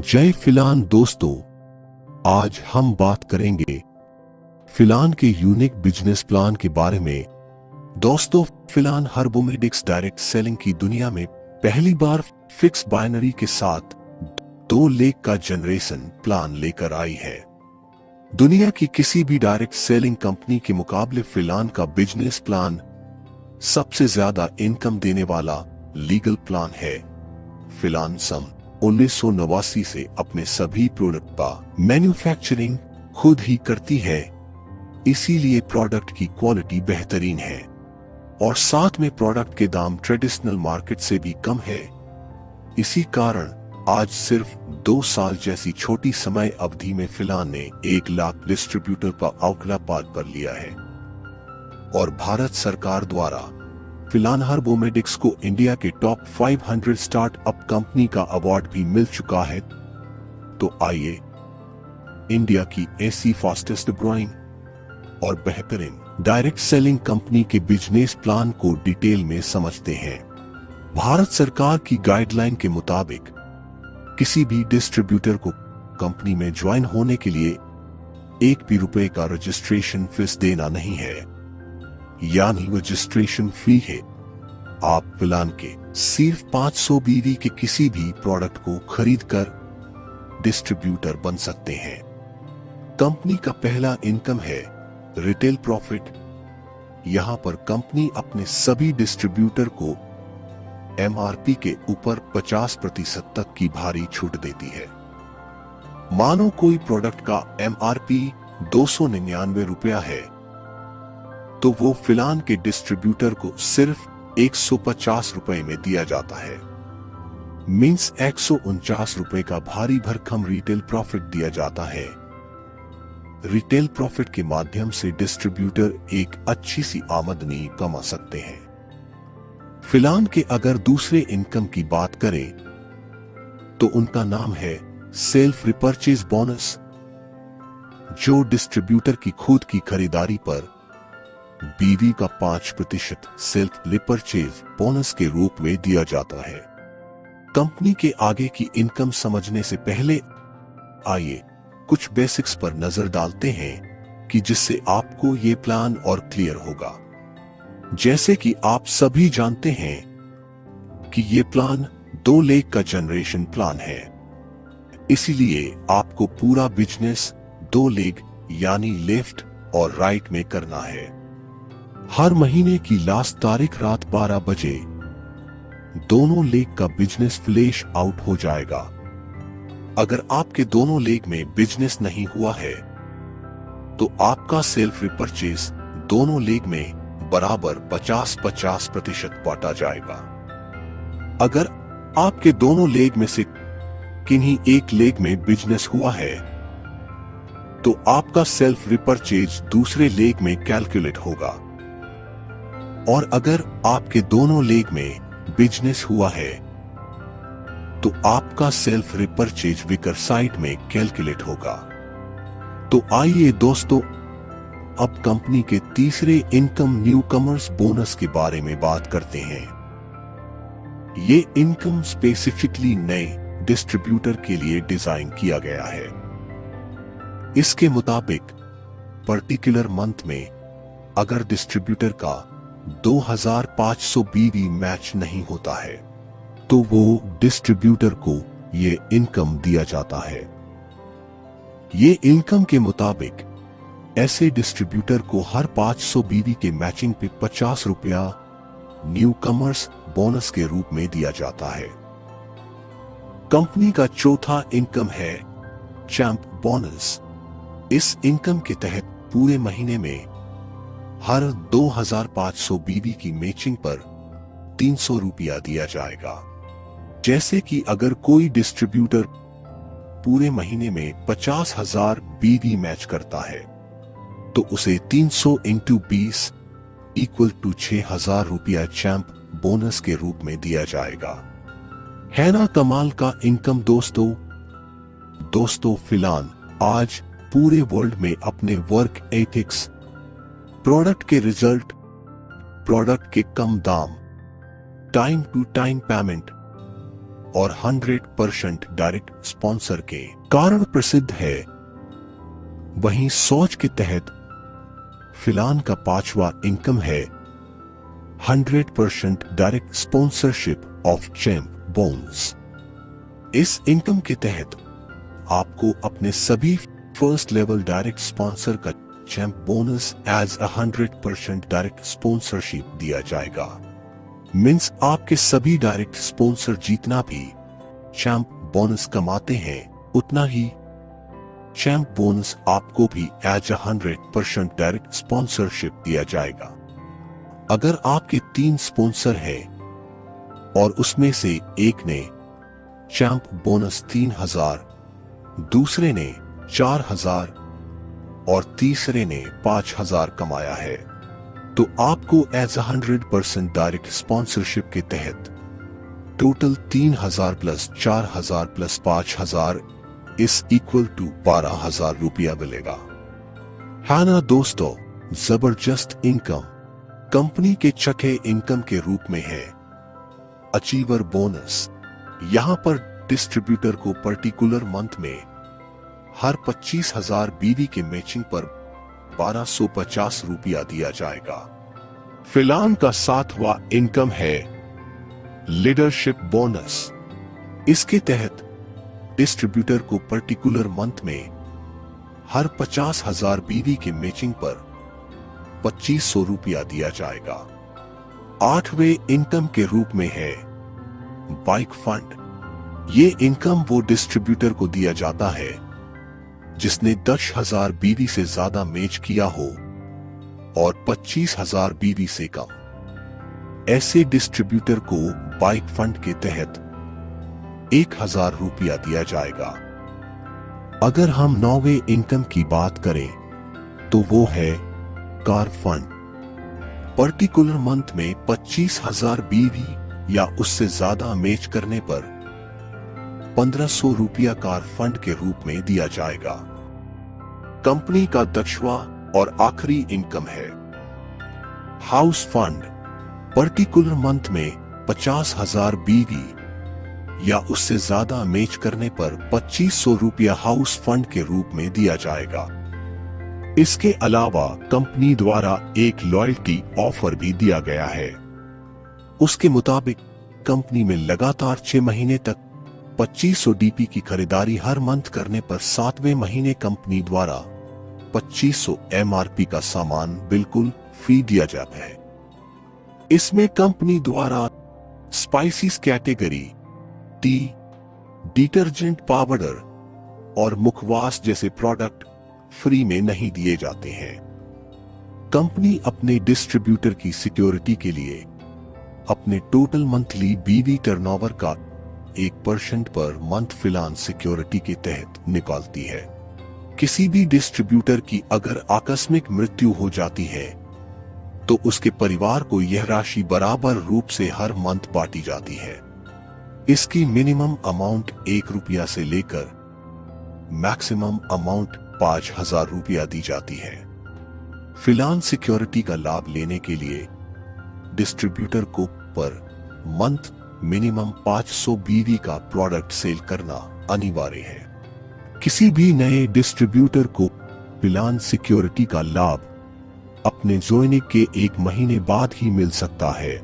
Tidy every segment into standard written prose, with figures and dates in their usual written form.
जय फिलान दोस्तों, आज हम बात करेंगे फिलान के यूनिक बिजनेस प्लान के बारे में। दोस्तों, फिलान हर्बोमेडिक्स डायरेक्ट सेलिंग की दुनिया में पहली बार फिक्स बाइनरी के साथ 2 लेख का जनरेशन प्लान लेकर आई है। दुनिया की किसी भी डायरेक्ट सेलिंग कंपनी के मुकाबले फिलान का बिजनेस प्लान सबसे ज्यादा इनकम देने वाला लीगल प्लान है। फिलान सन 1989 से अपने सभी प्रोडक्ट का मैन्युफैक्चरिंग खुद ही करती है, इसीलिए प्रोडक्ट की क्वालिटी बेहतरीन है और साथ में प्रोडक्ट के दाम ट्रेडिशनल मार्केट से भी कम है। इसी कारण आज सिर्फ 2 साल जैसी छोटी समय अवधि में फिलान ने 1 लाख डिस्ट्रीब्यूटर का आंकड़ा पार कर लिया है और भारत सरकार द्वारा फिलान हर्बोमेडिक्स को इंडिया के टॉप 500 स्टार्टअप कंपनी का अवार्ड भी मिल चुका है। तो आइए इंडिया की ऐसी फास्टेस्ट ग्रोइंग और बेहतरीन डायरेक्ट सेलिंग कंपनी के बिजनेस प्लान को डिटेल में समझते हैं। भारत सरकार की गाइडलाइन के मुताबिक किसी भी डिस्ट्रीब्यूटर को कंपनी में ज्वाइन होने के लिए 1 भी रुपए का रजिस्ट्रेशन फीस देना नहीं है, यानी रजिस्ट्रेशन फ्री है। आप फिलान के सिर्फ 500 बीवी के किसी भी प्रोडक्ट को खरीदकर डिस्ट्रीब्यूटर बन सकते हैं। कंपनी का पहला इनकम है रिटेल प्रॉफिट। यहां पर कंपनी अपने सभी डिस्ट्रीब्यूटर को MRP के ऊपर 50% तक की भारी छूट देती है। मानो कोई प्रोडक्ट का MRP 299 रुपया है तो वो फिलान के डिस्ट्रीब्यूटर को सिर्फ 150 रुपए में दिया जाता है। मींस 149 रुपए का भारी भरकम रिटेल प्रॉफिट दिया जाता है। रिटेल प्रॉफिट के माध्यम से डिस्ट्रीब्यूटर एक अच्छी सी आमदनी कमा सकते हैं। फिलान के अगर दूसरे इनकम की बात करें तो उनका नाम है सेल्फ रिपर्चेज बोनस, जो डिस्ट्रीब्यूटर की खुद की खरीदारी पर बीवी का 5% सेल्फ रिपर्चेज बोनस के रूप में दिया जाता है। कंपनी के आगे की इनकम समझने से पहले आइए कुछ बेसिक्स पर नजर डालते हैं कि जिससे आपको ये प्लान और क्लियर होगा। जैसे कि आप सभी जानते हैं कि ये प्लान 2 लेख का जनरेशन प्लान है, इसीलिए आपको पूरा बिजनेस 2 लेग यानी लेफ्ट और राइट में करना है। हर महीने की लास्ट तारीख रात 12 बजे दोनों लेग का बिजनेस फ्लैश आउट हो जाएगा। अगर आपके दोनों लेग में बिजनेस नहीं हुआ है तो आपका सेल्फ रिपर्चेज दोनों लेग में बराबर 50-50% बांटा जाएगा। अगर आपके दोनों लेग में से किन्हीं एक लेग में बिजनेस हुआ है तो आपका सेल्फ रिपर्चेज दूसरे लेग में कैलकुलेट होगा, और अगर आपके दोनों लेग में बिजनेस हुआ है तो आपका सेल्फ रिपर्चेज विकर साइट में कैलकुलेट होगा। तो आइए दोस्तों, अब कंपनी के तीसरे इनकम न्यू कमर्स बोनस के बारे में बात करते हैं। ये इनकम स्पेसिफिकली नए डिस्ट्रीब्यूटर के लिए डिजाइन किया गया है। इसके मुताबिक पर्टिकुलर मंथ में अगर डिस्ट्रीब्यूटर का 2500 बीवी मैच नहीं होता है तो वो डिस्ट्रीब्यूटर को ये इनकम दिया जाता है। ये इनकम के मुताबिक ऐसे डिस्ट्रीब्यूटर को हर 500 बीवी के मैचिंग पे 50 रुपया न्यू कमर्स बोनस के रूप में दिया जाता है। कंपनी का चौथा इनकम है चैंप बोनस। इस इनकम के तहत पूरे महीने में हर 2500 बीवी की मैचिंग पर 300 रुपया दिया जाएगा। जैसे कि अगर कोई डिस्ट्रीब्यूटर पूरे महीने में 50,000 बीवी मैच करता है तो उसे 300 इंटू 20 इक्वल टू 6,000 रुपया चैंप बोनस के रूप में दिया जाएगा। है ना कमाल का इनकम दोस्तों, फिलान आज पूरे वर्ल्ड में अपने वर्क एथिक्स, प्रोडक्ट के रिजल्ट प्रोडक्ट के कम दाम, टाइम टू टाइम पेमेंट और 100% डायरेक्ट स्पॉन्सर के कारण प्रसिद्ध है। वहीं सोच के तहत फिलान का पांचवा इनकम है 100% direct sponsorship of champ bonus. इस इनकम के तहत आपको अपने सभी फर्स्ट लेवल डायरेक्ट स्पॉन्सर का champ bonus as 100% direct sponsorship दिया जाएगा। मींस आपके सभी डायरेक्ट स्पॉन्सर जितना भी चैंप बोनस कमाते हैं उतना ही चैंप बोनस आपको भी एज 100% डायरेक्ट स्पॉन्सरशिप दिया जाएगा। अगर आपके 3 स्पॉन्सर हैं और उसमें से एक ने चैंप बोनस 3000, दूसरे ने 4000 और तीसरे ने 5000 कमाया है, तो आपको एज 100% डायरेक्ट स्पॉन्सरशिप के तहत टोटल 3000 प्लस 4000 प्लस 5000 इस इक्वल टू 12000 रुपया मिलेगा। है ना दोस्तों, जबरदस्त इनकम। कंपनी के छठे इनकम के रूप में है अचीवर बोनस। यहां पर डिस्ट्रीब्यूटर को पर्टिकुलर मंथ में हर 25,000 बीवी के मैचिंग पर 1250 रुपया दिया जाएगा। फिलान का 7वां इनकम है लीडरशिप बोनस। इसके तहत डिस्ट्रीब्यूटर को पर्टिकुलर मंथ में हर 50,000 बीवी के मैचिंग पर 2500 रुपया दिया जाएगा। 8वें इनकम के रूप में है बाइक फंड। ये इनकम वो डिस्ट्रीब्यूटर को दिया जाता है जिसने 10,000 बीवी से ज्यादा मैच किया हो और 25,000 बीवी से कम। ऐसे डिस्ट्रीब्यूटर को बाइक फंड के तहत 1000 रुपया दिया जाएगा। अगर हम 9वें इनकम की बात करें तो वो है कार फंड। पर्टिकुलर मंथ में 25,000 बीवी या उससे ज्यादा मैच करने पर 1500 रुपया कार फंड के रूप में दिया जाएगा। कंपनी का 10वां और आखिरी इनकम है हाउस फंड। पर्टिकुलर मंथ में 50,000 बीवी या उससे ज्यादा मैच करने पर 2500 रुपया हाउस फंड के रूप में दिया जाएगा। इसके अलावा कंपनी द्वारा एक लॉयल्टी ऑफर भी दिया गया है। उसके मुताबिक कंपनी में लगातार 6 महीने तक 2500 डीपी की खरीदारी हर मंथ करने पर 7वें महीने कंपनी द्वारा 2500 एमआरपी का सामान बिल्कुल फ्री दिया जाता है। इसमें कंपनी द्वारा spices category, T, detergent powder और मुखवास जैसे प्रोडक्ट फ्री में नहीं दिए जाते हैं। कंपनी अपने डिस्ट्रीब्यूटर की सिक्योरिटी के लिए अपने टोटल मंथली बीवी टर्नओवर का 1% पर मंथ फिलान सिक्योरिटी के तहत निकालती है। किसी भी डिस्ट्रीब्यूटर की अगर आकस्मिक मृत्यु हो जाती है तो उसके परिवार को यह राशि बराबर रूप से हर मंथ बांटी जाती है। इसकी मिनिमम अमाउंट 1 रुपया से लेकर मैक्सिमम अमाउंट 5,000 रुपया दी जाती है। फिलान सिक्योरिटी का लाभ लेने के लिए डिस्ट्रीब्यूटर को पर मंथ मिनिमम 500 बीवी का प्रोडक्ट सेल करना अनिवार्य है। किसी भी नए डिस्ट्रीब्यूटर को फिलान सिक्योरिटी का लाभ अपने ज्वाइनिंग के 1 महीने बाद ही मिल सकता है।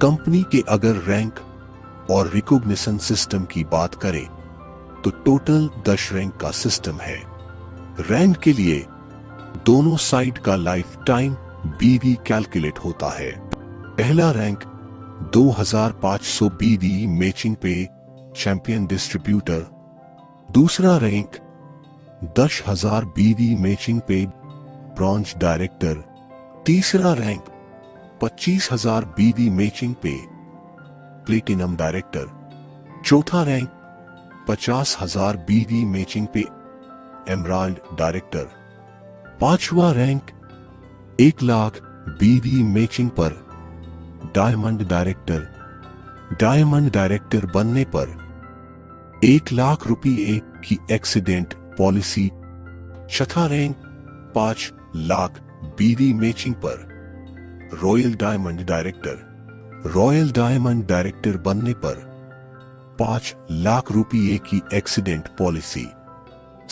कंपनी के अगर रैंक और रिकॉग्निशन सिस्टम की बात करें तो टोटल 10 रैंक का सिस्टम है। रैंक के लिए दोनों साइड का लाइफ टाइम बीवी कैलकुलेट होता है। पहला रैंक 2500 बीवी मैचिंग पे चैंपियन डिस्ट्रीब्यूटर, दूसरा रैंक 10,000 बीवी मैचिंग पे ब्रॉन्ज डायरेक्टर, तीसरा रैंक 25,000 बीवी मैचिंग पे प्लेटिनम डायरेक्टर, चौथा रैंक 50,000 बीवी मैचिंग पे एमराल्ड डायरेक्टर, पांचवा रैंक 1 लाख बीवी मैचिंग पर डायमंड डायरेक्टर। डायमंड डायरेक्टर बनने पर 1 लाख रुपये की एक्सीडेंट पॉलिसी। छठा रैंक 5 लाख बीवी मैचिंग पर royal diamond director. Royal diamond director बनने पर 5 लाख रुपये की एक्सीडेंट पॉलिसी।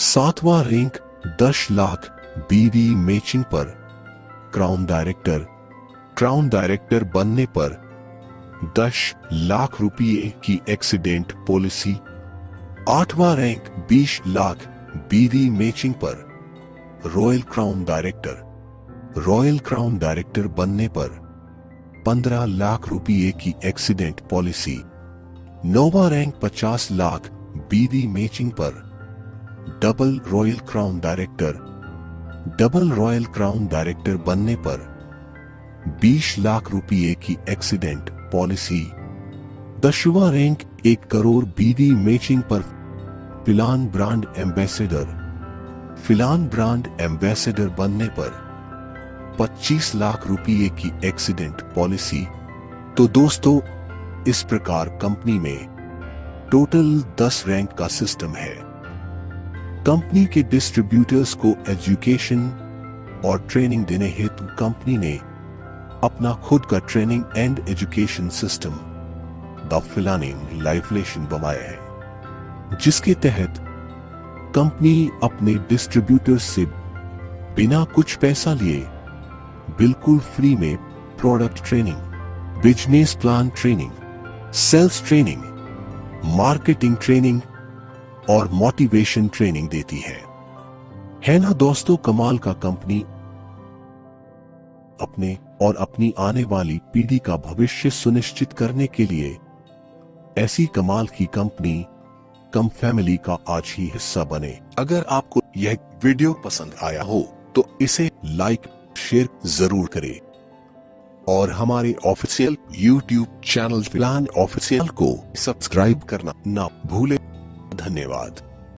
7वां रैंक 10 लाख बीवी मैचिंग पर क्राउन डायरेक्टर। क्राउन डायरेक्टर बनने पर 10 लाख रुपये की एक्सीडेंट पॉलिसी। 8वां रैंक 20 लाख बीवी मैचिंग पर royal crown director. Royal crown director बनने पर 15 लाख रुपये की एक्सीडेंट पॉलिसी। 9वां रैंक 50 लाख बीवी मैचिंग पर double royal crown director. Double royal crown director बनने पर 20 लाख रुपये की एक्सीडेंट पॉलिसी। 10वां रैंक 1 करोड़ बीवी मैचिंग पर फिलान ब्रांड एम्बेसडर। फिलान ब्रांड एम्बेसडर बनने पर 25 लाख रुपये की एक्सीडेंट पॉलिसी। तो दोस्तों, इस प्रकार कंपनी में टोटल 10 रैंक का सिस्टम है। कंपनी के डिस्ट्रीब्यूटर्स को एजुकेशन और ट्रेनिंग देने हेतु कंपनी ने अपना खुद का training and education system the फिलानिंग लाइफलेशन बनाया है, जिसके तहत कंपनी अपने डिस्ट्रीब्यूटर्स से बिना कुछ पैसा लिए बिल्कुल फ्री में product training, business plan training, sales training, marketing training और मोटिवेशन ट्रेनिंग देती है ना दोस्तों। कमाल का कंपनी अपने और अपनी आने वाली पीढ़ी का भविष्य सुनिश्चित करने के लिए ऐसी कमाल की कंपनी कम फैमिली का आज ही हिस्सा बने। अगर आपको यह वीडियो पसंद आया हो तो इसे लाइक शेयर जरूर करें और हमारे ऑफिशियल YouTube चैनल फिलान ऑफिशियल को सब्सक्राइब करना ना भूलें। धन्यवाद।